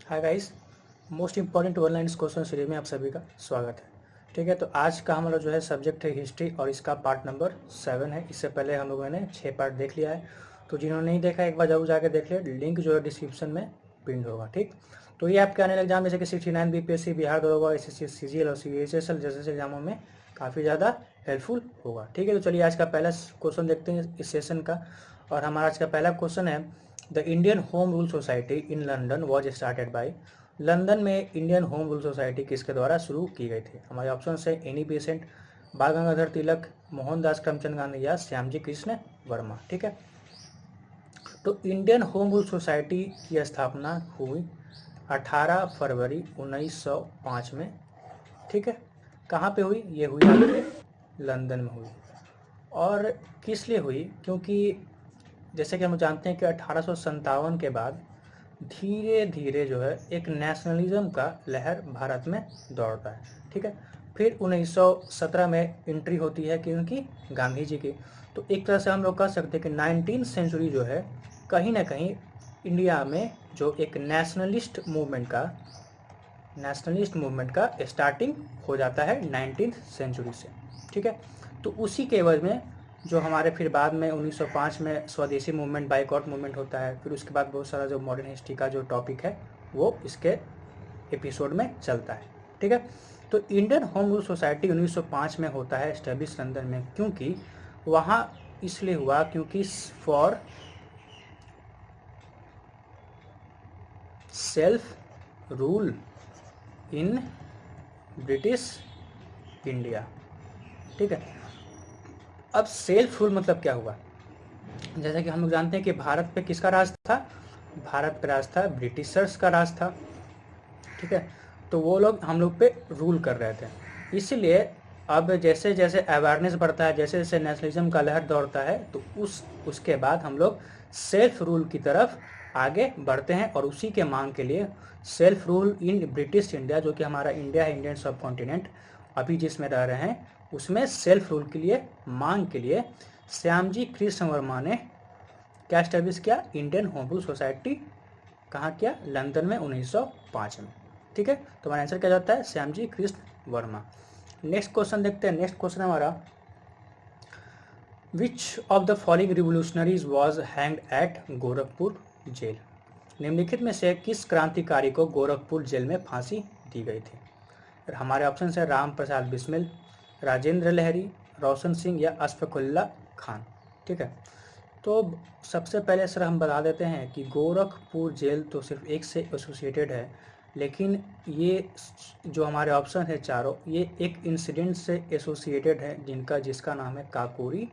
Hi guys, most important online question series में आप सभी का स्वागत है। ठीक है, तो आज का हमारा जो है सब्जेक्ट है हिस्ट्री और इसका पार्ट नंबर 7 है। इससे पहले हम लोगों ने 6 पार्ट देख लिया है, तो जिन्होंने नहीं देखा एक बार जरूर जाकर देख लिया। लिंक जो है डिस्क्रिप्शन में पिन होगा। ठीक, तो ये आपके आने वाले एग्जाम जैसे कि 69 बीपीएससी, बिहार दरोगा, एसएससी, सीजीएल और सीएचएसएल जैसे एग्जामों में काफ़ी ज़्यादा हेल्पफुल होगा। ठीक है, तो चलिए आज का पहला क्वेश्चन देखते हैं इस सेशन का। और हमारा आज का पहला क्वेश्चन है, the Indian home rule society in London was started by. London में इंडियन होम रूल सोसाइटी किसके द्वारा शुरू की गई थी? हमारे ऑप्शन है एनी बेसेंट, बाल गंगाधर तिलक, मोहनदास करमचंद गांधी या श्यामजी कृष्ण वर्मा। ठीक है, तो इंडियन होम रूल सोसाइटी की स्थापना हुई 18 फरवरी 1905 में। ठीक है, कहाँ पे हुई? ये हुई आपके लंदन में हुई। और किस लिए हुई? क्योंकि जैसे कि हम जानते हैं कि 1857 के बाद धीरे धीरे जो है एक नेशनलिज्म का लहर भारत में दौड़ता है। ठीक है, फिर 1917 में एंट्री होती है क्योंकि गांधी जी की। तो एक तरह से हम लोग कह सकते हैं कि 19वीं सेंचुरी जो है कहीं ना कहीं इंडिया में जो एक नेशनलिस्ट मूवमेंट का स्टार्टिंग हो जाता है 19वीं सेंचुरी से। ठीक है, तो उसी के एवज में जो हमारे फिर बाद में 1905 में स्वदेशी मूवमेंट, बाइकआउट मूवमेंट होता है। फिर उसके बाद बहुत सारा जो मॉडर्न हिस्ट्री का जो टॉपिक है वो इसके एपिसोड में चलता है। ठीक है, तो इंडियन होम रूल सोसाइटी 1905 में होता है एस्टेब्लिश लंदन में। क्योंकि वहाँ इसलिए हुआ क्योंकि for self rule in British India. ठीक है, अब सेल्फ रूल मतलब क्या हुआ? जैसा कि हम लोग जानते हैं कि भारत पे किसका राज था? भारत पे राज था ब्रिटिशर्स का राज था। ठीक है, तो वो लोग हम लोग पे रूल कर रहे थे। इसलिए अब जैसे जैसे अवेयरनेस बढ़ता है, जैसे जैसे नेशनलिज्म का लहर दौड़ता है, तो उसके बाद हम लोग सेल्फ रूल की तरफ आगे बढ़ते हैं। और उसी के मांग के लिए self rule in British India, जो कि हमारा इंडिया है, इंडियन सब कॉन्टिनेंट अभी जिसमें रह रहे हैं, उसमें सेल्फ रूल के लिए मांग के लिए श्यामजी कृष्ण वर्मा ने क्या एस्टेब्लिश किया? Indian home rule society. कहाँ किया? लंदन में 1905 में। ठीक है, तो हमारा आंसर क्या जाता है? श्यामजी कृष्ण वर्मा। नेक्स्ट क्वेश्चन देखते हैं। नेक्स्ट क्वेश्चन हमारा, which of the following revolutionaries was hanged at Gorakhpur jail? निम्नलिखित में से किस क्रांतिकारी को गोरखपुर जेल में फांसी दी गई थी? हमारे ऑप्शन है राम प्रसाद बिस्मिल, राजेंद्र लहरी, रोशन सिंह या अशफाकुल्ला खान। ठीक है, तो सबसे पहले सर हम बता देते हैं कि गोरखपुर जेल तो सिर्फ एक से एसोसिएटेड है, लेकिन ये जो हमारे ऑप्शन है चारों, ये एक इंसिडेंट से एसोसिएटेड है जिसका नाम है काकोरी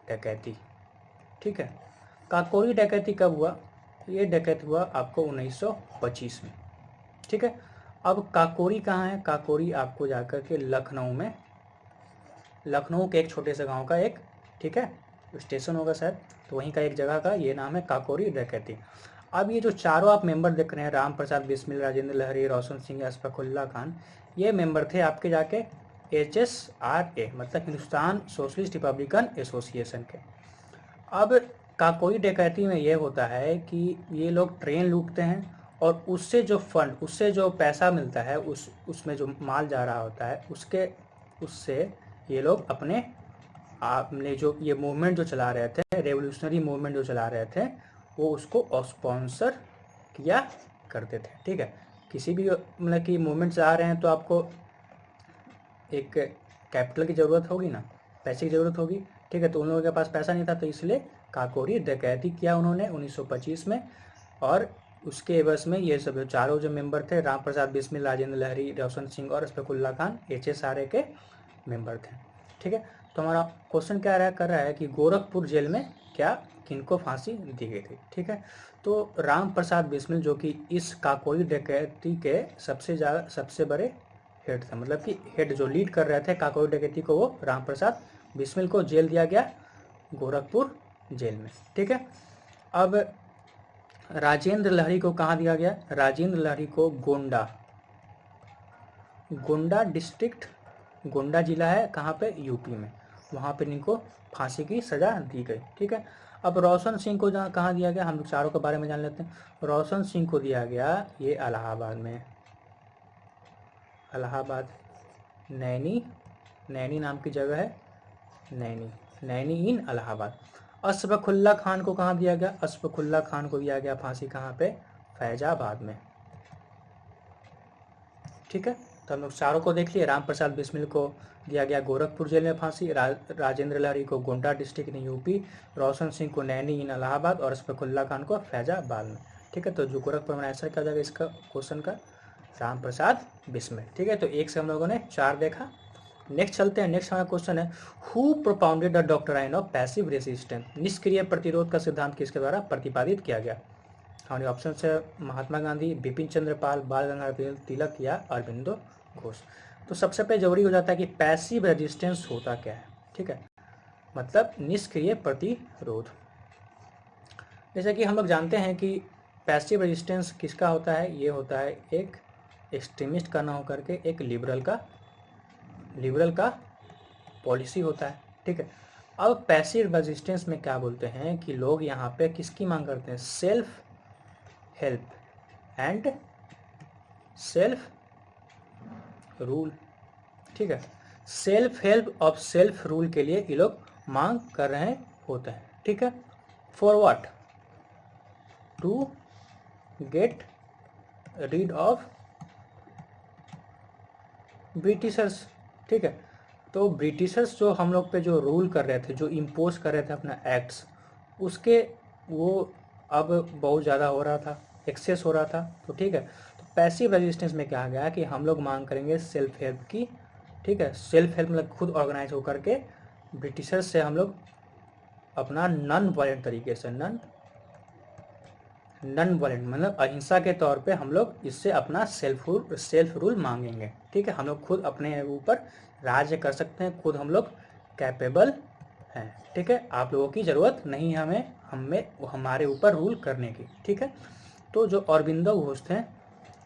डकैती। ठीक है, काकोरी डकैती कब हुआ? ये डकैती हुआ आपको 1925 में। ठीक है, अब काकोरी कहाँ है? काकोरी आपको जाकर के लखनऊ के एक छोटे से गांव का एक, ठीक है, स्टेशन होगा शायद, तो वहीं का एक जगह का ये नाम है काकोरी डकैती। अब ये जो चारों आप मेंबर देख रहे हैं, राम प्रसाद बिस्मिल, राजेंद्र लहरी, रोशन सिंह, अशफाकुल्ला खान, ये मेंबर थे आपके जाके HSRA मतलब हिंदुस्तान सोशलिस्ट रिपब्लिकन एसोसिएशन के। अब काकोरी डकैती में ये होता है कि ये लोग ट्रेन लूटते हैं और उससे जो पैसा मिलता है, उसमें जो माल जा रहा होता है, उससे ये लोग आपने जो ये मूवमेंट जो चला रहे थे, रेवोल्यूशनरी मूवमेंट जो चला रहे थे, वो उसको स्पॉन्सर किया करते थे। ठीक है, किसी भी मतलब कि मूवमेंट चला रहे हैं तो आपको एक कैपिटल की ज़रूरत होगी ना, पैसे की ज़रूरत होगी। ठीक है, तो उन लोगों के पास पैसा नहीं था, तो इसलिए काकोरी डकैती किया उन्होंने 1925 में। और उसके एवज में ये सब चारों जो मेंबर थे, राम प्रसाद बिस्मिल, राजेंद्र लहरी, रोशन सिंह और अशफाकुल्ला खान, HSRA के मेंबर थे। ठीक है, तो हमारा क्वेश्चन क्या कर रहा है कि गोरखपुर जेल में क्या किनको फांसी दी गई थी? ठीक है, तो राम प्रसाद बिस्मिल जो कि इस काकोरी डकैती के सबसे बड़े हेड थे, मतलब कि हेड जो लीड कर रहे थे काकोरी डकैती को, वो राम प्रसाद बिस्मिल को जेल दिया गया गोरखपुर जेल में। ठीक है, अब राजेंद्र लहरी को कहाँ दिया गया? राजेंद्र लहरी को गोंडा डिस्ट्रिक्ट, गोंडा जिला है कहाँ पे? यूपी में, वहाँ पे इनको फांसी की सज़ा दी गई। ठीक है, अब रोशन सिंह को कहाँ दिया गया, हम लोग चारों के बारे में जान लेते हैं। रोशन सिंह को दिया गया ये इलाहाबाद में, इलाहाबाद नैनी, नैनी नाम की जगह है, नैनी, नैनी इन इलाहाबाद। अशफाकुल्ला खान को कहाँ दिया गया, अशफाकुल्ला खान को दिया गया फांसी कहाँ पे, फैजाबाद में। ठीक है, तो हम लोग चारों को देख लिए। राम प्रसाद बिस्मिल को दिया गया गोरखपुर जेल में फांसी, राजेंद्र लहरी को Gonda district in UP, Roshan Singh को नैनी इन इलाहाबाद और अशफाकुल्ला खान को फैजाबाद में। ठीक है, तो जो गोरखपुर में आंसर क्या जाएगा इसका क्वेश्चन का, राम प्रसाद बिस्मिल। ठीक है, तो एक से हम लोगों ने 4 देखा। नेक्स्ट चलते हैं, नेक्स्ट हमारा क्वेश्चन है who propounded the doctrine of passive resistance, निष्क्रिय प्रतिरोध का सिद्धांत किसके द्वारा प्रतिपादित किया गया। हमारे ऑप्शन है महात्मा गांधी, बिपिन चंद्र पाल, बाल गंगाधर तिलक या अरबिंदो घोष। तो सबसे पहले जरूरी हो जाता है कि पैसिव रेजिस्टेंस होता क्या है। ठीक है, मतलब निष्क्रिय प्रतिरोध। जैसे कि हम लोग जानते हैं कि पैसिव रेजिस्टेंस किसका होता है, ये होता है एक एक्सट्रीमिस्ट का ना होकर के एक लिबरल का पॉलिसी होता है। ठीक है, अब पैसिव रेजिस्टेंस में क्या बोलते हैं कि लोग यहाँ पे किसकी मांग करते हैं, self help and self rule. ठीक है, सेल्फ हेल्प और सेल्फ रूल के लिए ये लोग मांग कर रहे होते हैं। ठीक है, for what, to get rid of Britishers. ठीक है, तो ब्रिटिशर्स जो हम लोग पे जो रूल कर रहे थे, जो इम्पोज कर रहे थे अपना एक्ट्स, उसके वो अब बहुत ज़्यादा हो रहा था, एक्सेस हो रहा था। तो ठीक है, तो पैसिव रेजिस्टेंस में क्या गया कि हम लोग मांग करेंगे सेल्फ हेल्प की। ठीक है, सेल्फ हेल्प मतलब खुद ऑर्गेनाइज होकर के ब्रिटिशर्स से हम लोग अपना नॉन वायलेंट तरीके से, नॉन वायलेंट मतलब अहिंसा के तौर पे हम लोग इससे अपना सेल्फ रूल मांगेंगे। ठीक है, हम लोग खुद अपने ऊपर राज्य कर सकते हैं, खुद हम लोग कैपेबल हैं। ठीक है, आप लोगों की ज़रूरत नहीं है हमें हमारे ऊपर रूल करने की। ठीक है, तो जो अरबिंदो घोष थे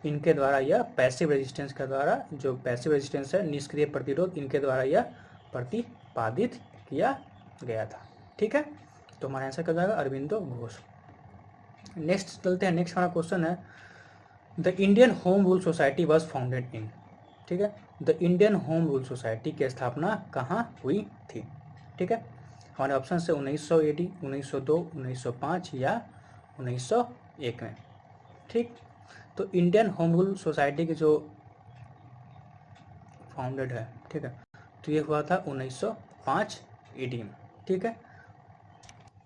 इनके द्वारा यह पैसिव रेजिस्टेंस के द्वारा, जो पैसिव रेजिस्टेंस है निष्क्रिय प्रतिरोध, इनके द्वारा यह प्रतिपादित किया गया था। ठीक है, तो हमारा आंसर क्या जाएगा, अरबिंदो घोष। नेक्स्ट चलते हैं, नेक्स्ट हमारा क्वेश्चन है the Indian home rule society was founded in. ठीक है, the Indian home rule society की स्थापना कहाँ हुई थी। ठीक है, हमारे ऑप्शन है 1900 AD, 1902, 1905 या 1901 में। ठीक, तो इंडियन होम रूल सोसाइटी की जो फाउंडेड है, ठीक है, तो ये हुआ था 1905 AD में। ठीक है,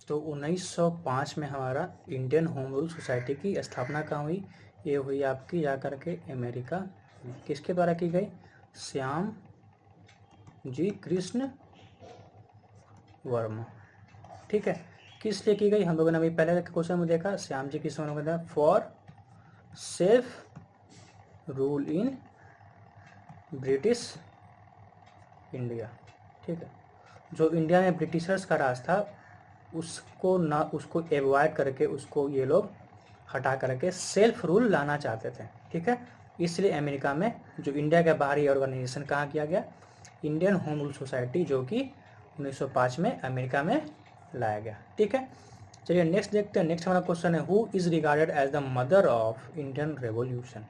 तो 1905 में हमारा इंडियन होम रूल सोसाइटी की स्थापना कहाँ हुई, ये हुई आपकी जा करके अमेरिका। किसके द्वारा की गई, श्याम जी कृष्ण वर्मा। ठीक है, किस लिए की गई, हम लोगों ने अभी पहले क्वेश्चन में देखा, Shyam ji Krishna Varma for self rule in British India. ठीक है, जो इंडिया में ब्रिटिशर्स का राज था उसको एवॉइड करके उसको ये लोग हटा करके सेल्फ रूल लाना चाहते थे। ठीक है, इसलिए अमेरिका में जो इंडिया का बाहरी ऑर्गेनाइजेशन कहाँ किया गया, इंडियन होम रूल सोसाइटी, जो कि 1905 में अमेरिका में लाया गया। ठीक है, चलिए नेक्स्ट देखते हैं। नेक्स्ट हमारा क्वेश्चन है who is regarded as the mother of Indian revolution,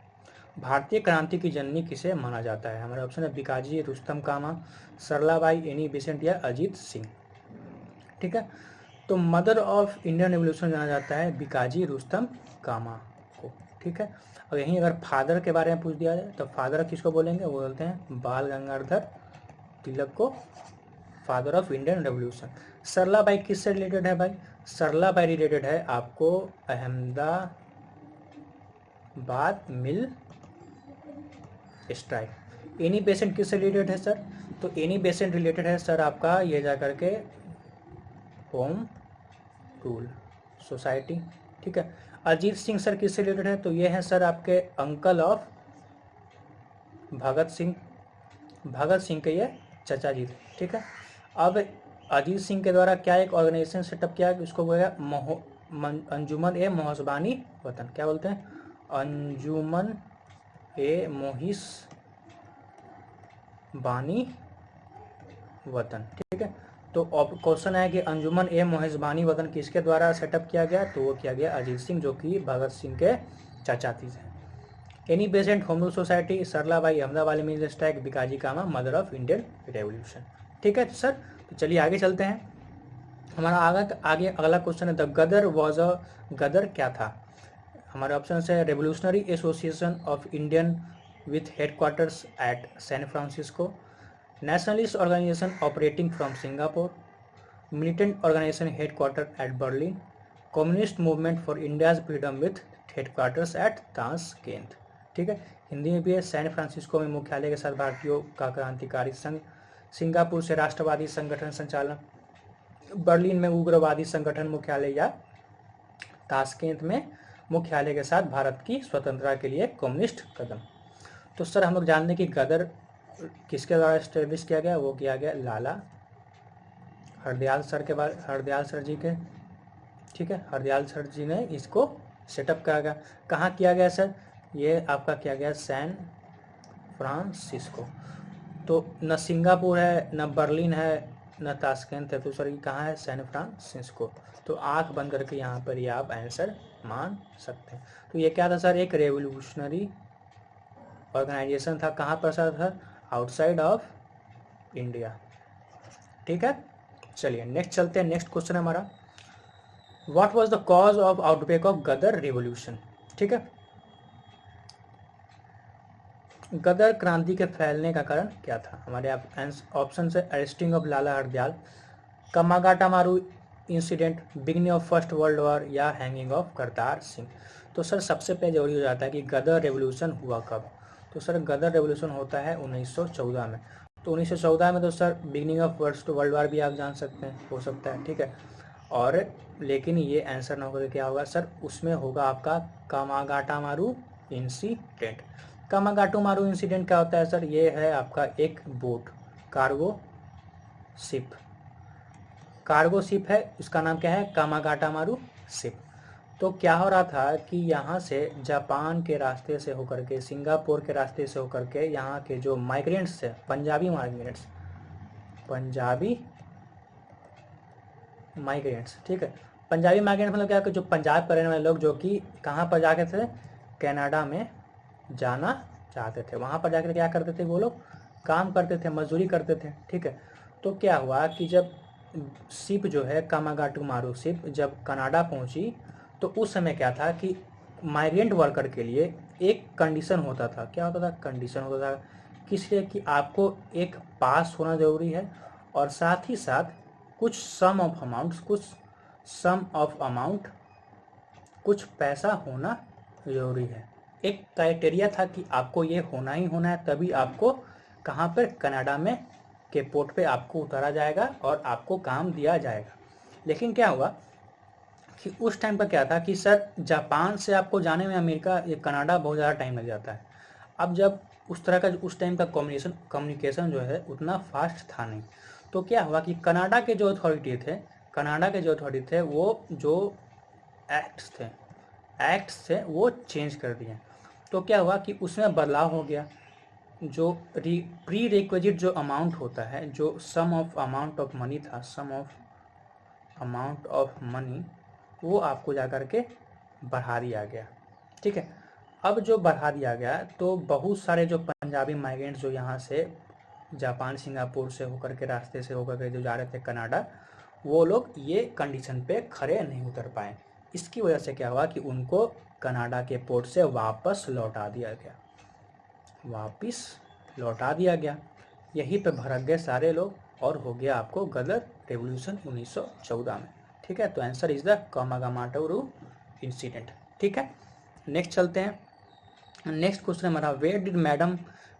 भारतीय क्रांति की जननी किसे माना जाता है। हमारा ऑप्शन है बिकाजी, रुस्तम कामा, सरलाबाई, एनी बेसेंट या अजीत सिंह। ठीक है, तो मदर ऑफ इंडियन रेवोल्यूशन जाना जाता है बिकाजी रुस्तम कामा को। ठीक है, और यहीं अगर फादर के बारे में पूछ दिया जाए तो फादर किसको बोलेंगे, वो बोलते हैं बाल गंगाधर तिलक को father of Indian revolution. Saralabai किससे रिलेटेड है भाई, सरलाबाई रिलेटेड है आपको अहमदाबाद मिल स्ट्राइक। एनी बेसेंट किससे रिलेटेड है सर, तो एनी बेसेंट रिलेटेड है सर आपका ये जा करके होम रूल सोसाइटी। ठीक है, अजीत सिंह सर किससे रिलेटेड है, तो ये है सर आपके अंकल ऑफ भगत सिंह, भगत सिंह के ये चचा जी थे। ठीक है, अब अजीत सिंह के द्वारा क्या एक ऑर्गेनाइजेशन सेटअप किया, उसको बोलेगा अंजुमन ए मोहसबानी वतन। क्या बोलते हैं, अंजुमन ए मोहिस बानी वतन। ठीक है, तो क्वेश्चन है कि अंजुमन ए मोहिजबानी वतन किसके द्वारा सेटअप किया गया, तो वो किया गया अजीत सिंह, जो कि भगत सिंह के चाचा थे। Annie Besant home rule society, Saralabai Ahmedabad mill strike, Bhikaji Cama mother of Indian revolution. ठीक है सर, तो चलिए आगे चलते हैं। हमारा आगे अगला क्वेश्चन है द गदर वॉज अ, गदर क्या था। हमारे ऑप्शन है revolutionary association of Indian with headquarters at San Francisco, nationalist organisation operating from Singapore, militant organisation headquarter at Berlin, communist movement for India's freedom with headquarters at Tashkent. ठीक है, हिंदी में भी है। San Francisco में मुख्यालय के साथ भारतीयों का क्रांतिकारी संघ, सिंगापुर से राष्ट्रवादी संगठन संचालन, बर्लिन में उग्रवादी संगठन मुख्यालय, या ताशकेंत में मुख्यालय के साथ भारत की स्वतंत्रता के लिए कम्युनिस्ट कदम। तो सर हम लोग जानते हैं कि गदर किसके द्वारा स्टेब्लिश किया गया, वो किया गया लाला हरदयाल सर जी के। ठीक है, हरदयाल सर जी ने इसको सेटअप करा गया। कहाँ किया गया सर, ये आपका किया गया सैन फ्रांसिस्को। तो न सिंगापुर है, न बर्लिन है, न ताशकेंत है, तो सर ये कहाँ है, सैन फ्रांसिस्को। तो आंख बंद करके यहाँ पर ये आप आंसर मान सकते हैं। तो ये क्या था सर, एक रेवोल्यूशनरी ऑर्गेनाइजेशन था। कहाँ पर सर था, आउटसाइड ऑफ इंडिया। ठीक है, चलिए नेक्स्ट चलते हैं। नेक्स्ट क्वेश्चन है हमारा, what was the cause of outbreak of Ghadar revolution. ठीक है, गदर क्रांति के फैलने का कारण क्या था। हमारे ऑप्शन है arresting of Lala Hardayal, Komagata Maru incident, beginning of first world war, या हैंगिंग ऑफ करतार सिंह। तो सर सबसे पहले जरूरी हो जाता है कि गदर रेवोल्यूशन हुआ कब। तो सर गदर रेवोल्यूशन होता है 1914 में। तो 1914 में तो sir beginning of first world war भी आप जान सकते हैं, हो सकता है। ठीक है, और लेकिन ये आंसर ना होकर क्या होगा सर, उसमें होगा आपका कामागाटामारू इंसिडेंट। कामागाटामारू इंसिडेंट क्या होता है सर, ये है आपका एक बोट, कार्गो शिप है, उसका नाम क्या है, कामागाटामारू शिप। तो क्या हो रहा था कि यहाँ से जापान के रास्ते से होकर के, सिंगापुर के रास्ते से होकर के, यहाँ के जो माइग्रेंट्स थे, पंजाबी माइग्रेंट्स। ठीक है, पंजाबी माइग्रेंट मतलब क्या, कि जो पंजाब के रहने वाले लोग, जो कि कहाँ पर जाके थे, कनाडा में जाना चाहते थे, वहाँ पर जाकर क्या करते थे, वो लोग काम करते थे, मजदूरी करते थे। ठीक है, तो क्या हुआ कि जब शिप जो है कामागाटामारू शिप जब कनाडा पहुंची, तो उस समय क्या था कि माइग्रेंट वर्कर के लिए एक कंडीशन होता था। क्या होता था, कंडीशन होता था किस लिए, कि आपको एक पास होना ज़रूरी है, और साथ ही साथ कुछ सम ऑफ अमाउंट कुछ पैसा होना ज़रूरी है। एक क्राइटेरिया था कि आपको ये होना ही होना है, तभी आपको कहाँ पर, कनाडा में के पोर्ट पे आपको उतारा जाएगा और आपको काम दिया जाएगा। लेकिन क्या हुआ कि उस टाइम पर क्या था कि सर जापान से आपको जाने में अमेरिका ये कनाडा बहुत ज़्यादा टाइम लग जाता है। अब जब उस तरह का उस टाइम का कम्युनिकेशन जो है उतना फास्ट था नहीं, तो क्या हुआ कि कनाडा के जो अथॉरिटी थे वो जो एक्ट्स थे वो चेंज कर दिए। तो क्या हुआ कि उसमें बदलाव हो गया। जो प्री रिक्विजिट जो अमाउंट होता है, जो सम ऑफ अमाउंट ऑफ मनी वो आपको जा कर के बढ़ा दिया गया। ठीक है, अब जो बढ़ा दिया गया तो बहुत सारे जो पंजाबी माइग्रेंट्स जो यहाँ से जापान सिंगापुर से होकर के रास्ते से होकर के जो जा रहे थे कनाडा, वो लोग ये कंडीशन पे खड़े नहीं उतर पाए। इसकी वजह से क्या हुआ कि उनको कनाडा के पोर्ट से वापस लौटा दिया गया। यहीं पे भड़क गए सारे लोग और हो गया आपको गदर रेवोल्यूशन 1914 में। ठीक है, तो answer is the Komagata Maru incident. ठीक है, नेक्स्ट चलते हैं। नेक्स्ट क्वेश्चन हमारा, where did madam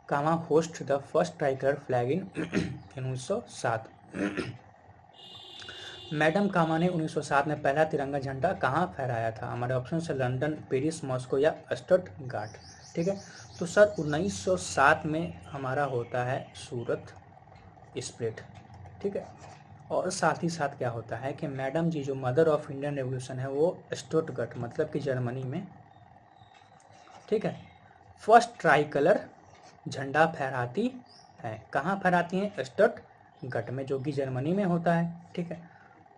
Cama host the first tricolour flag in 1907। Madam Cama ने 1907 में पहला तिरंगा झंडा कहाँ फहराया था। हमारे ऑप्शन है लंदन, पेरिस, मॉस्को, या स्टटगार्ट। ठीक है, तो सर 1907 में हमारा होता है सूरत स्प्लिट। ठीक है, और साथ ही साथ क्या होता है कि मैडम जी जो मदर ऑफ इंडियन रेवोल्यूशन है वो स्टटगार्ट मतलब कि जर्मनी में, ठीक है, फर्स्ट ट्राई कलर झंडा फहराती है। कहाँ फहराती हैं, स्टटगार्ट गट में, जो कि जर्मनी में होता है, ठीक है।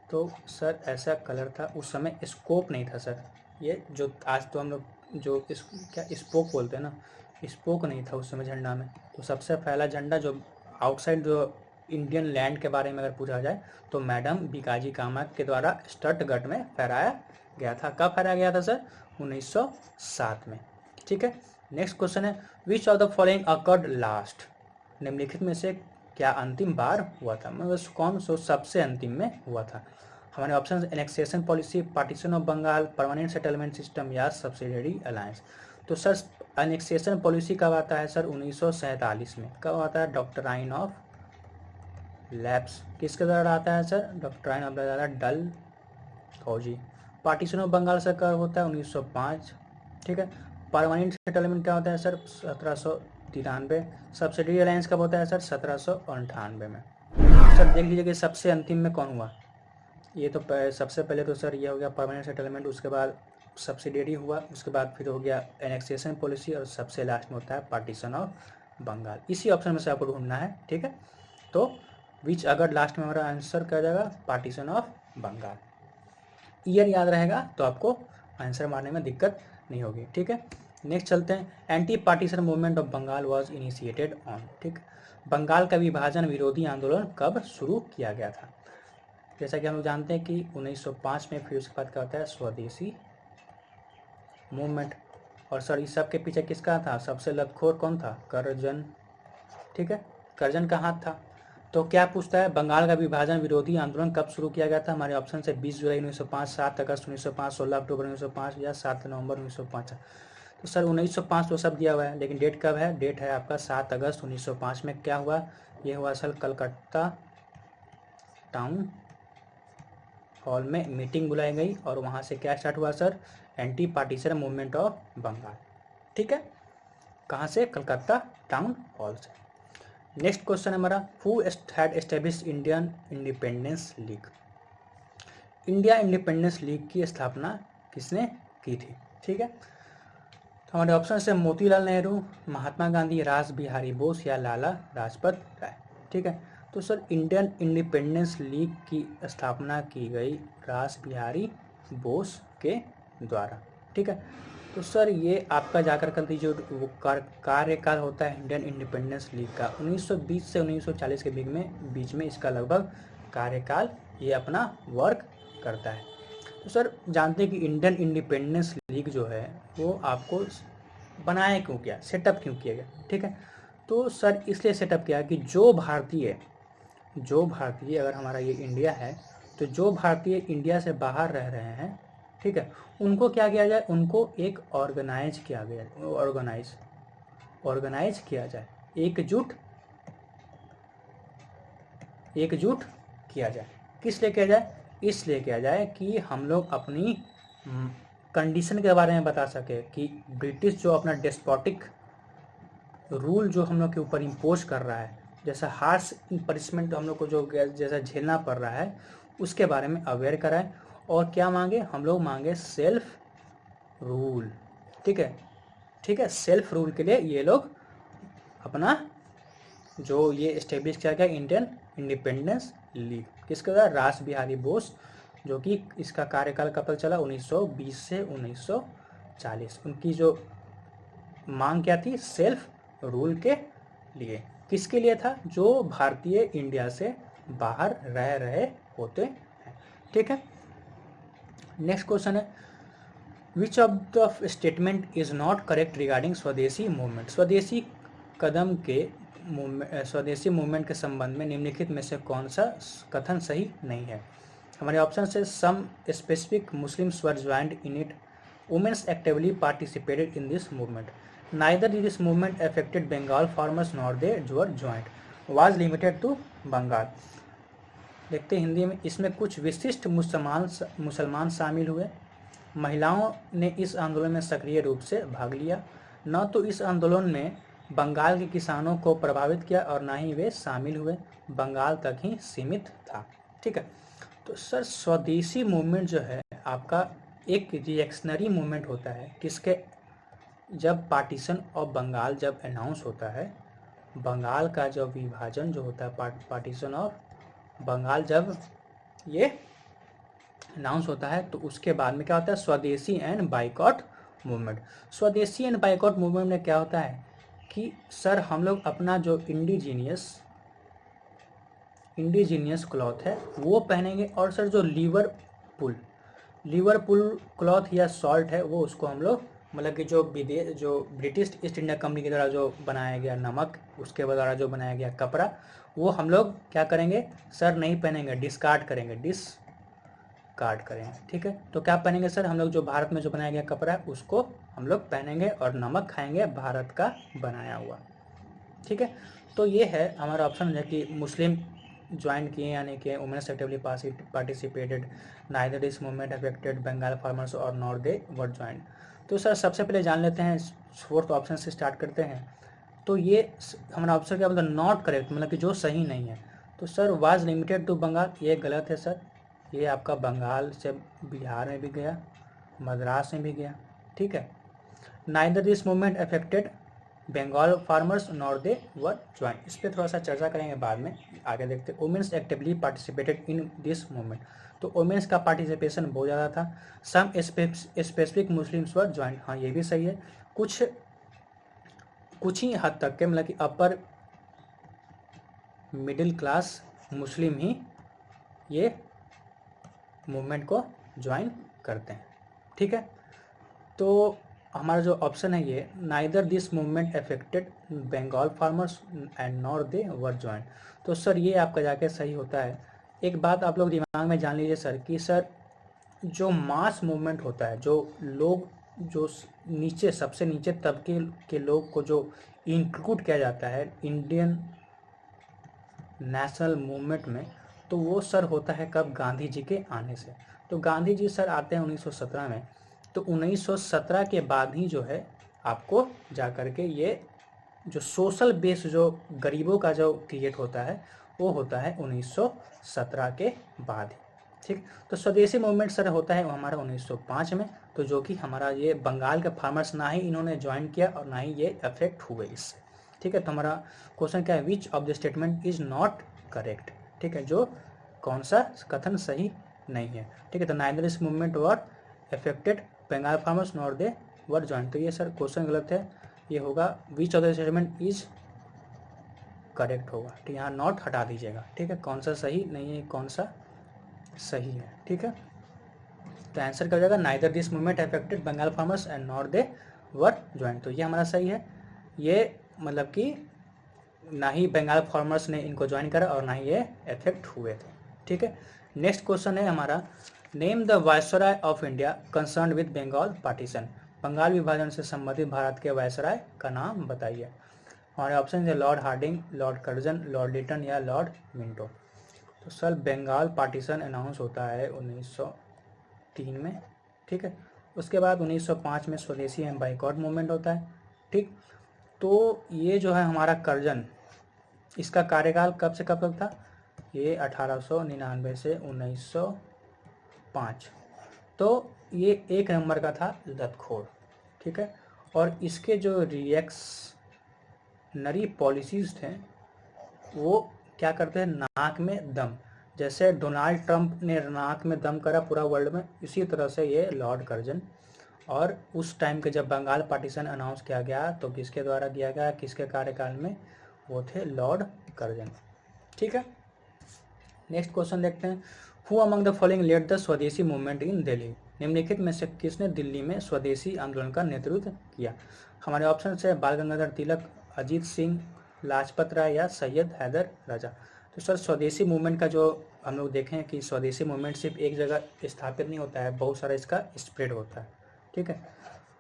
तो सर ऐसा कलर था, उस समय स्कोप नहीं था सर, ये जो आज तो हम लोग जो इस क्या स्पोक बोलते हैं ना, स्पोक नहीं था उस समय झंडा में। तो सबसे पहला झंडा जो आउटसाइड जो इंडियन लैंड के बारे में अगर पूछा जाए तो मैडम भिकाजी कामा के द्वारा स्टटगर्ट में फहराया गया था। कब फहराया गया था सर? 1907 में, ठीक है। नेक्स्ट क्वेश्चन है, विच of the following occurred last, निम्नलिखित में से क्या अंतिम बार हुआ था, मतलब कौन सो सबसे अंतिम में हुआ था? हमारे option, annexation policy, partition of Bengal, permanent settlement system या सब्सिडरी अलायंस। तो सर एनेक्सेशन पॉलिसी कब आता है सर? 1947 में। कब आता है? डॉक्ट्राइन ऑफ लैप्स किसके द्वारा आता है sir? Doctrine of Dalhousie. Partition of Bengal sir कब होता है? 1905, ठीक है। परमानेंट सेटलमेंट क्या होता है सर? 1793। सब्सिडरी अलायंस कब होता है सर? 1798 में। सर देख लीजिए कि सबसे अंतिम में कौन हुआ। ये तो सबसे पहले तो सर ये हो गया परमानेंट सेटलमेंट, उसके बाद सब्सिडरी हुआ, उसके बाद फिर हो गया एनेक्सेशन पॉलिसी, और सबसे लास्ट में होता है पार्टीशन ऑफ बंगाल। इसी ऑप्शन में से आपको ढूंढना है, ठीक है। तो विच, अगर लास्ट में हमारा आंसर क्या जाएगा? Partition of Bengal. ईयर याद रहेगा तो आपको आंसर मारने में दिक्कत नहीं होगी, ठीक है। नेक्स्ट चलते हैं, anti partition movement of Bengal was initiated on, ठीक। बंगाल का विभाजन विरोधी आंदोलन कब शुरू किया गया था? जैसा कि हम लोग जानते हैं कि 1905 में, फिर उसके बाद क्या होता है? स्वदेशी मूवमेंट। और सर इस सब के पीछे किसका था? सबसे लतखोर कौन था? करजन, ठीक है, करजन का हाथ था। तो क्या पूछता है, बंगाल का विभाजन विरोधी आंदोलन कब शुरू किया गया था? हमारे ऑप्शन से 20 जुलाई 1905, 7 अगस्त 1905, 16 अक्टूबर 1905 या 7 नवंबर 1905। तो सर 1905 तो सब दिया हुआ है, लेकिन डेट कब है? डेट है आपका 7 अगस्त 1905 में। क्या हुआ? ये हुआ सर कलकत्ता टाउन हॉल में मीटिंग बुलाई गई, और वहाँ से क्या स्टार्ट हुआ sir? Anti partition movement of Bengal, ठीक है। कहाँ से? कलकत्ता टाउन हॉल से। नेक्स्ट क्वेश्चन है हमारा, who had established Indian independence league? India independence league की स्थापना किसने की थी? ठीक है, तो हमारे ऑप्शन है मोतीलाल नेहरू, महात्मा गांधी, रास बिहारी बोस या लाला लाजपत राय। ठीक है, तो सर इंडियन इंडिपेंडेंस लीग की स्थापना की गई रास बिहारी बोस के द्वारा। ठीक है, तो सर ये आपका जाकर कर जो वो कार्यकाल होता है इंडियन इंडिपेंडेंस लीग का 1920 से 1940 के बीच में इसका लगभग कार्यकाल ये अपना वर्क करता है। तो सर जानते हैं कि इंडियन इंडिपेंडेंस लीग जो है वो आपको बनाया क्यों किया, सेटअप क्यों किया गया? ठीक है, तो सर इसलिए सेटअप किया कि जो भारतीय अगर हमारा ये इंडिया है तो जो भारतीय इंडिया से बाहर रह रहे हैं, ठीक है, उनको क्या किया जाए, उनको एक ऑर्गेनाइज किया जाए, एकजुट किया जाए। किस लिए किया जाए? इसलिए किया जाए कि हम लोग अपनी कंडीशन के बारे में बता सके कि ब्रिटिश जो अपना डेस्पोटिक रूल जो हम लोग के ऊपर इम्पोज कर रहा है, जैसा हार्श पनिशमेंट हम लोग को जो जैसा झेलना पड़ रहा है, उसके बारे में अवेयर कराएं। और क्या मांगे? हम लोग मांगे सेल्फ रूल। ठीक है, सेल्फ रूल के लिए ये लोग अपना जो ये एस्टेब्लिश किया गया इंडियन इंडिपेंडेंस लीग, किसके द्वारा? रास बिहारी बोस, जो कि इसका कार्यकाल कब तक चला? 1920 से 1940। उनकी जो मांग क्या थी? सेल्फ रूल के लिए। किसके लिए था? जो भारतीय इंडिया से बाहर रह रहे होते हैं। ठीक है, नेक्स्ट क्वेश्चन है, विच of the statement is not correct regarding स्वदेशी मूवमेंट? स्वदेशी मूवमेंट के संबंध में निम्नलिखित में से कौन सा कथन सही नहीं है? हमारे ऑप्शन से some specific Muslims were joined in it, womens actively participated in this movement, neither this movement affected Bengal farmers nor they were joint, was limited to Bengal. देखते हैं हिंदी में, इसमें कुछ विशिष्ट मुसलमान शामिल हुए, महिलाओं ने इस आंदोलन में सक्रिय रूप से भाग लिया, न तो इस आंदोलन में बंगाल के किसानों को प्रभावित किया और ना ही वे शामिल हुए, बंगाल तक ही सीमित था। ठीक है, तो सर स्वदेशी मूवमेंट जो है आपका एक रिएक्शनरी मूवमेंट होता है, किसके? जब पार्टीशन ऑफ बंगाल जब अनाउंस होता है बंगाल का जो विभाजन जो होता है, पार्टीशन ऑफ बंगाल, जब ये अनाउंस होता है तो उसके बाद में क्या होता है, स्वदेशी एंड बाइकॉट मूवमेंट। स्वदेशी एंड बाइकॉट मूवमेंट में क्या होता है कि सर हम लोग अपना जो इंडिजीनियस क्लॉथ है वो पहनेंगे, और सर जो लिवरपूल क्लॉथ या सॉल्ट है वो उसको हम लोग मतलब कि जो ब्रिटिश ईस्ट इंडिया कंपनी के द्वारा जो बनाया गया नमक, उसके द्वारा जो बनाया गया कपड़ा, वो हम लोग क्या करेंगे सर, नहीं पहनेंगे, डिस्कार्ड करेंगे। ठीक है, तो क्या पहनेंगे सर, हम लोग जो भारत में जो बनाया गया कपड़ा है उसको हम लोग पहनेंगे और नमक खाएंगे भारत का बनाया हुआ। ठीक है, तो ये है हमारा ऑप्शन है कि मुस्लिम ज्वाइन किए या नहीं किए, womens actively participated, neither this movement affected Bengal farmers और नॉर दे वर ज्वाइन। तो सर सबसे पहले जान लेते हैं, फोर्थ ऑप्शन से स्टार्ट करते हैं। तो ये हमारा ऑप्शन क्या मतलब नॉट करेक्ट, मतलब कि जो सही नहीं है। तो sir was limited to Bengal, ये गलत है सर, ये आपका बंगाल से बिहार में भी गया, मद्रास में भी गया। ठीक है, neither this movement affected Bengal farmers nor they were join, इस पर थोड़ा सा चर्चा करेंगे बाद में, आगे देखते हैं। Womens actively participated in this movement, तो वुमेन्स का पार्टिसिपेशन बहुत ज़्यादा था। Some specific Muslims were join, हाँ ये भी सही है, कुछ ही हद तक के मतलब कि अपर मिडिल क्लास मुस्लिम ही ये मूवमेंट को ज्वाइन करते हैं। ठीक है, तो हमारा जो ऑप्शन है ये, neither this movement affected Bengal farmers and nor they were join, तो सर ये आपका जाके सही होता है। एक बात आप लोग दिमाग में जान लीजिए सर कि सर जो मास मूवमेंट होता है, जो लोग जो नीचे सबसे नीचे तबके के लोग को जो इंक्लूड किया जाता है इंडियन नेशनल मूवमेंट में, तो वो सर होता है कब, गांधी जी के आने से। तो गांधी जी सर आते हैं 1917 में, तो 1917 के बाद ही जो है आपको जा कर के ये जो सोशल बेस जो गरीबों का जो क्रिएट होता है वो होता है 1917 के बाद ही। ठीक, तो स्वदेशी मूवमेंट सर होता है हमारा 1905 में, तो जो कि हमारा ये बंगाल के फार्मर्स ना ही इन्होंने ज्वाइन किया और ना ही ये अफेक्ट हुए इससे। ठीक है, तो हमारा क्वेश्चन क्या है, विच of the statement is not correct. ठीक है, जो कौन सा कथन सही नहीं है। ठीक है, तो neither this movement were affected Bengal farmers nor they were join, तो ये सर क्वेश्चन गलत है, ये होगा which of the statement is correct होगा। ठीक है, यहाँ नॉट हटा दीजिएगा। ठीक है, कौन सा सही नहीं है, कौन सा सही है। ठीक है, तो आंसर क्या हो जाएगा, neither this movement affected Bengal farmers and nor they were join, तो ये हमारा सही है। ये मतलब कि ना ही बंगाल फार्मर्स ने इनको ज्वाइन करा और ना ही ये अफेक्ट हुए थे। ठीक है, नेक्स्ट क्वेश्चन है हमारा, name the viceroy of India concern with Bengal partition, Bengal विभाजन से संबंधित भारत के वायसराय का नाम बताइए। हमारे ऑप्शन है Lord Hardinge, Lord Curzon, Lord Lytton या लॉर्ड मिंटो। तो सर बंगाल पार्टीशन अनाउंस होता है 1903 में। ठीक है, उसके बाद 1905 में स्वदेशी एवं बाइकॉट मूवमेंट होता है। ठीक, तो ये जो है हमारा कर्जन, इसका कार्यकाल कब से कब तक था, ये 1899 से 1905, तो ये 1 नंबर का था लतखोर। ठीक है, और इसके जो रिएक्शनरी पॉलिसीज थे वो क्या करते हैं, नाक में दम, जैसे डोनाल्ड ट्रंप ने नाक में दम करा पूरा वर्ल्ड में, इसी तरह से ये लॉर्ड कर्जन। और उस टाइम के जब बंगाल पार्टीशन अनाउंस किया गया तो किसके द्वारा किया गया, किसके कार्यकाल में, वो थे लॉर्ड कर्जन। ठीक है, नेक्स्ट क्वेश्चन देखते हैं, who among the following led the swadeshi movement in Delhi, निम्नलिखित में से किसने दिल्ली में स्वदेशी आंदोलन का नेतृत्व किया। हमारे ऑप्शन है बाल गंगाधर तिलक, अजीत सिंह, लाजपत राय या सैयद हैदर राजा। तो सर स्वदेशी मूवमेंट का जो हम लोग देखें कि स्वदेशी मूवमेंट सिर्फ एक जगह स्थापित नहीं होता है, बहुत सारा इसका स्प्रेड होता है। ठीक है,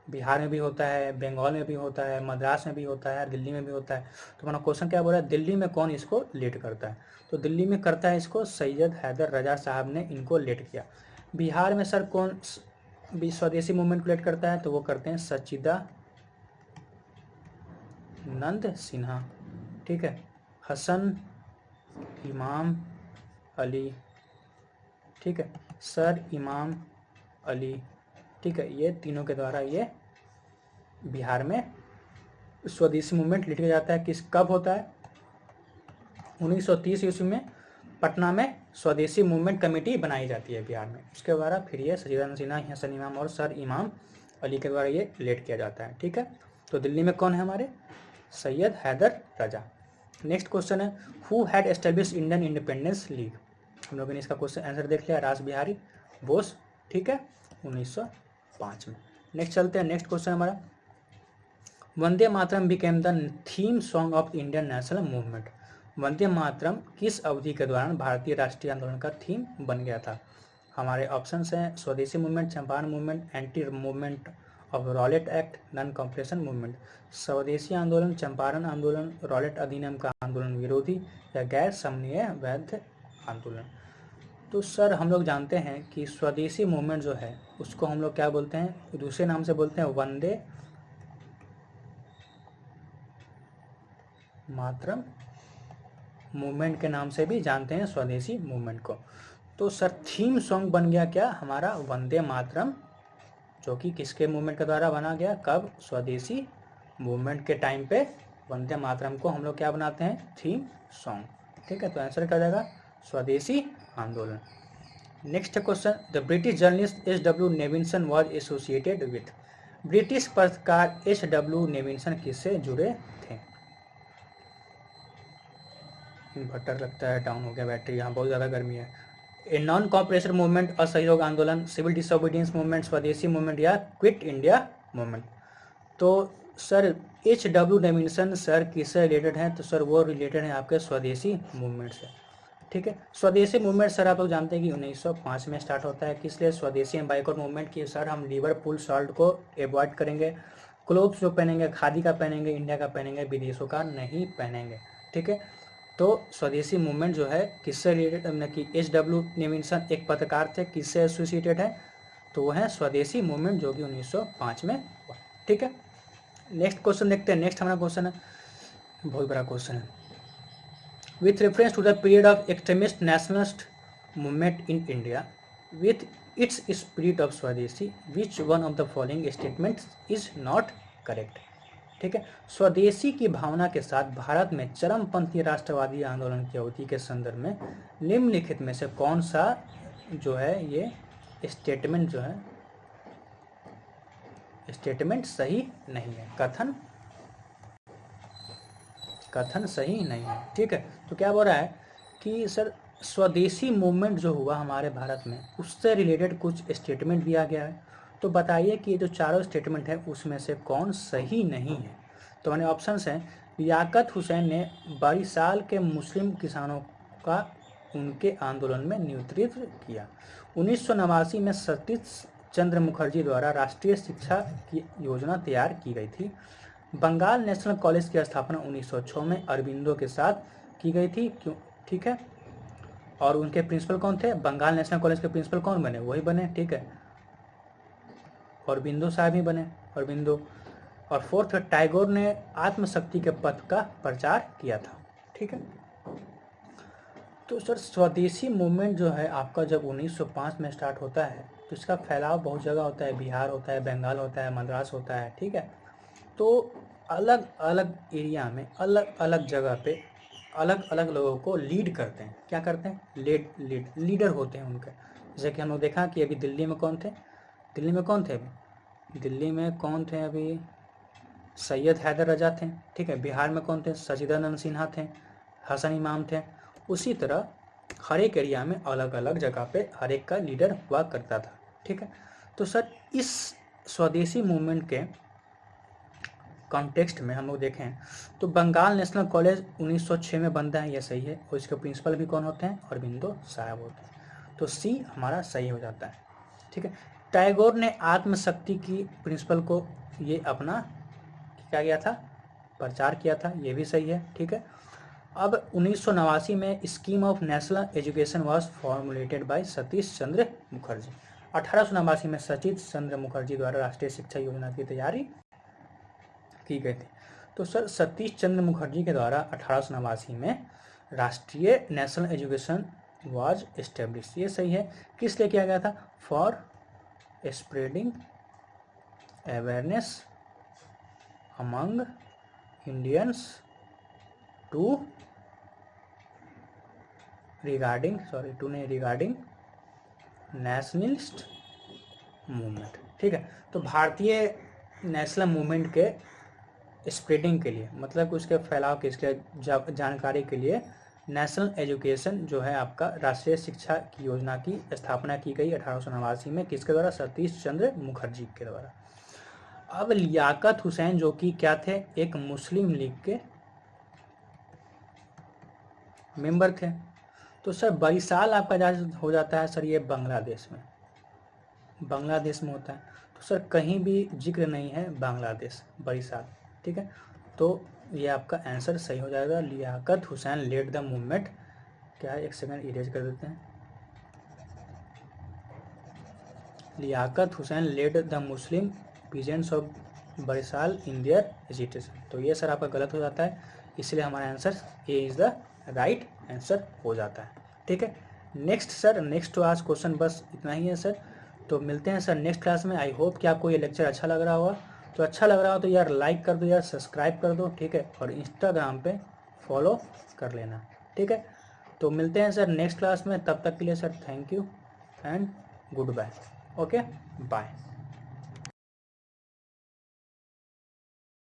बिहार में भी होता है, बंगाल में भी होता है, मद्रास में भी होता है, दिल्ली में भी होता है। तो हमारा क्वेश्चन क्या बोल रहा है, दिल्ली में कौन इसको लीड करता है, तो दिल्ली में करता है इसको सैयद हैदर रजा साहब ने इनको लीड किया। बिहार में सर कौन भी स्वदेशी मूवमेंट को लीड करता है, तो वो करते हैं सच्चिदानंद सिन्हा। ठीक है, हसन इमाम अली, ठीक है, सर इमाम अली। ठीक है, ये तीनों के द्वारा ये बिहार में स्वदेशी मूवमेंट लीड किया जाता है किस कब होता है? 1930 ईस्वी में पटना में स्वदेशी मूवमेंट कमेटी बनाई जाती है बिहार में। उसके द्वारा फिर ये सचिदानंद सिन्हा, हसन इमाम और सर इमाम अली के द्वारा ये लीड किया जाता है। ठीक है, तो दिल्ली में कौन है हमारे? सैयद हैदर रजा। नेक्स्ट क्वेश्चन है who had establish Indian independence league. हम लोगों ने इसका क्वेश्चन आंसर देख लिया, रास बिहारी बोस। ठीक है, 1905 में। नेक्स्ट चलते हैं, नेक्स्ट क्वेश्चन हमारा Vande Mataram became the theme song of Indian national movement. Vande Mataram किस अवधि के दौरान भारतीय राष्ट्रीय आंदोलन का थीम बन गया था? हमारे ऑप्शंस हैं स्वदेशी movement, Champaran movement, anti movement of Rowlatt act, non compression movement. स्वदेशी आंदोलन, चंपारण आंदोलन, रॉलेट अधिनियम का आंदोलन विरोधी या गैर समन्वय वैध आंदोलन। तो सर हम लोग जानते हैं कि स्वदेशी मूवमेंट जो है उसको हम लोग क्या बोलते हैं, दूसरे नाम से बोलते हैं वंदे मातरम मूवमेंट के नाम से भी जानते हैं स्वदेशी मूवमेंट को। तो सर थीम सॉन्ग बन गया क्या हमारा? वंदे मातरम, जो कि किसके मूवमेंट के द्वारा बना गया, कब? स्वदेशी मूवमेंट के टाइम पे वंदे मातरम को हम लोग क्या बनाते हैं? Theme song. ठीक है, तो आंसर क्या जाएगा? स्वदेशी आंदोलन। Next question the British journalist H W. Nevinson was associated with. British पत्रकार एच.डब्ल्यू. नेविंसन किससे जुड़े थे? इन्वर्टर लगता है डाउन हो गया, बैटरी, यहाँ बहुत ज़्यादा गर्मी है। ए नॉन कॉपरेशन मूवमेंट, असहयोग आंदोलन, सिविल डिसोबीडियंस मूवमेंट, स्वदेशी मूवमेंट या क्विट इंडिया मूवमेंट। तो सर एच.डब्ल्यू. नेविंसन सर किससे रिलेटेड हैं? तो सर वो रिलेटेड हैं आपके स्वदेशी मूवमेंट से। ठीक है, स्वदेशी मूवमेंट सर आप लोग जानते हैं कि 1905 में स्टार्ट होता है। किस लिए? स्वदेशी एंड बाइकआउट मूवमेंट की सर हम लिवरपूल सॉल्ट को अवॉइड करेंगे, क्लोथ्स जो पहनेंगे खादी का पहनेंगे, इंडिया का पहनेंगे, विदेशों का नहीं पहनेंगे। ठीक है, तो स्वदेशी मूवमेंट जो है किससे रिलेटेड, मतलब कि एच.डब्ल्यू. नेविंसन एक पत्रकार थे, किससे एसोसिएटेड है? तो वो है स्वदेशी मूवमेंट जो कि 1905 में हुआ। ठीक है, नेक्स्ट क्वेश्चन देखते हैं। नेक्स्ट हमारा क्वेश्चन है, बहुत बड़ा क्वेश्चन है। With reference to the period of extremist nationalist movement in India with its spirit of Swadeshi which one of the following statements is not correct. ठीक है, स्वदेशी की भावना के साथ भारत में चरमपंथी राष्ट्रवादी आंदोलन की अवधि के संदर्भ में निम्नलिखित में से कौन सा जो है ये स्टेटमेंट जो है स्टेटमेंट सही नहीं है, कथन सही नहीं है। ठीक है, तो क्या बोल रहा है कि सर स्वदेशी मूवमेंट जो हुआ हमारे भारत में उससे रिलेटेड कुछ स्टेटमेंट दिया गया है। तो बताइए कि ये जो चारों स्टेटमेंट है उसमें से कौन सही नहीं है? तो हमारे ऑप्शंस हैं लियाकत हुसैन ने बारिसाल के मुस्लिम किसानों का उनके आंदोलन में नेतृत्व किया। 1989 में सतीश चंद्र मुखर्जी द्वारा राष्ट्रीय शिक्षा की योजना तैयार की गई थी। बंगाल नेशनल कॉलेज की स्थापना 1906 में अरबिंदो के साथ की गई थी। क्यों? ठीक है, और उनके प्रिंसिपल कौन थे? बंगाल नेशनल कॉलेज के प्रिंसिपल कौन बने? वही बने। ठीक है, अरबिंदो साहब ही बने, अरबिंदो। और फोर्थ टैगोर ने आत्मशक्ति के पथ का प्रचार किया था। ठीक है, तो सर स्वदेशी मूवमेंट जो है आपका जब 1905 में स्टार्ट होता है तो इसका फैलाव बहुत जगह होता है, बिहार होता है, बंगाल होता है, मद्रास होता है। ठीक है, तो अलग अलग एरिया में अलग अलग जगह पे अलग अलग लोगों को लीड करते हैं। क्या करते हैं? लीडर होते हैं उनके। जैसे कि हम लोग देखा कि अभी दिल्ली में कौन थे? दिल्ली में कौन थे अभी? दिल्ली में कौन थे अभी? सैयद हैदर रजा थे। ठीक है, बिहार में कौन थे? सचिदानंद सिन्हा थे, हसन इमाम थे। उसी तरह हर एक एरिया में अलग अलग जगह पे हर एक का लीडर हुआ करता था। ठीक है, तो सर इस स्वदेशी मूवमेंट के कॉन्टेक्स्ट में हम लोग देखें तो बंगाल नेशनल कॉलेज 1906 में बनता है, यह सही है। और इसके प्रिंसिपल भी कौन होते हैं? अरबिंदो साहब होते हैं। तो सी हमारा सही हो जाता है। ठीक है, टैगोर ने आत्मशक्ति की प्रिंसिपल को ये अपना क्या किया था? प्रचार किया था, ये भी सही है। ठीक है, अब 1989 में scheme of national education was formulated by Satish Chandra Mukherjee. 1889 में सतीश चंद्र मुखर्जी द्वारा राष्ट्रीय शिक्षा योजना की तैयारी की गई थी। तो सर सतीश चंद्र मुखर्जी के द्वारा 1889 में राष्ट्रीय नेशनल एजुकेशन वाज एस्टेब्लिश, ये सही है। किस लिए किया गया था? For spreading awareness among Indians to regarding nationalist movement. ठीक है, तो भारतीय नेशनल मूवमेंट के स्प्रेडिंग के लिए, मतलब कि उसके फैलाव के इसके जानकारी के लिए नेशनल एजुकेशन जो है आपका राष्ट्रीय शिक्षा की योजना की स्थापना की गई 1889 में, किसके द्वारा? सतीश चंद्र मुखर्जी के द्वारा। अब लियाकत हुसैन जो कि क्या थे? एक मुस्लिम लीग के मेंबर थे। तो सर बरिशाल आपका जहाँ हो जाता है सर, ये बांग्लादेश में होता है। तो सर कहीं भी जिक्र नहीं है बांग्लादेश, बरिशाल। ठीक है, तो ये आपका आंसर सही हो जाएगा। Liaquat Hussain led the movement, क्या है, एक सेकंड इरेज कर देते हैं। Liaquat Hussain led the Muslim peasants of Barisal in their agitation. तो ये सर आपका गलत हो जाता है, इसलिए हमारा answer A is the right answer हो जाता है। ठीक है, नेक्स्ट सर, नेक्स्ट टू आज क्वेश्चन बस इतना ही है सर। तो मिलते हैं सर नेक्स्ट क्लास में। आई होप कि आपको ये लेक्चर अच्छा लग रहा होगा। तो अच्छा लग रहा हो तो यार लाइक कर दो यार, सब्सक्राइब कर दो। ठीक है, और इंस्टाग्राम पे फॉलो कर लेना। ठीक है, तो मिलते हैं सर नेक्स्ट क्लास में। तब तक के लिए sir thank you and goodbye. Okay, bye.